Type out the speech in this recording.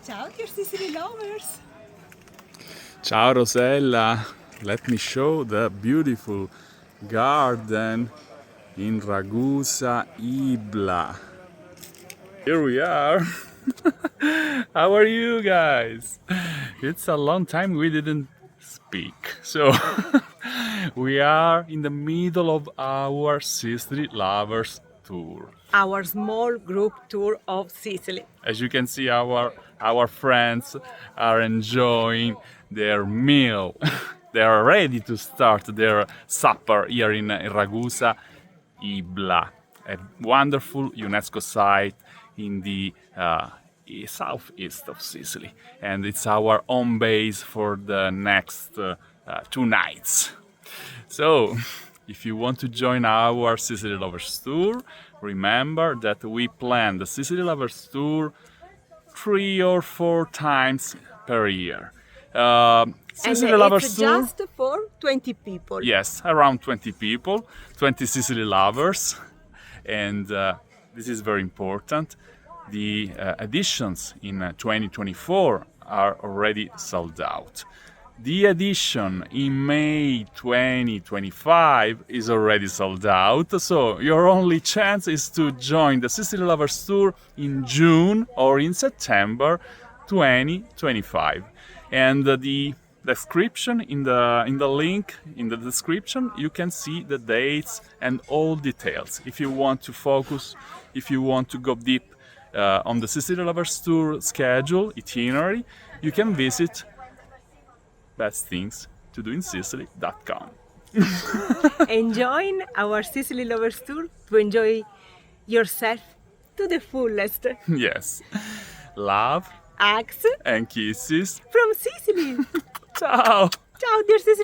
Ciao, dear Sicily lovers! Ciao Rosella, let me show the beautiful garden in Ragusa, Ibla. Here we are. How are you guys? It's a long time we didn't speak. So we are in the middle of our Sicily Lovers Tour. Our small group tour of Sicily. As you can see, our friends are enjoying their meal. They are ready to start their supper here in Ragusa, Ibla, a wonderful UNESCO site in the southeast of Sicily, and it's our home base for the next 2 nights. So, if you want to join our Sicily Lovers Tour, remember that we plan the Sicily Lovers Tour 3 or 4 times per year. Sicily and Lovers it's Tour, just for 20 people. yes, around 20 people, 20 Sicily lovers, and this is very important. The editions in 2024 are already sold out. The edition in May 2025 is already sold out, so your only chance is to join the Sicily Lovers Tour in June or in September 2025. And the description in the link in the description you can see the dates and all details. If you want to focus, if you want to go deep on the Sicily Lovers Tour schedule itinerary, you can visit bestthingstodoinsicily.com. And join our Sicily Lovers Tour to enjoy yourself to the fullest. Yes. Love Hugs and kisses. from Sicily! Ciao! Ciao, dear Sicily!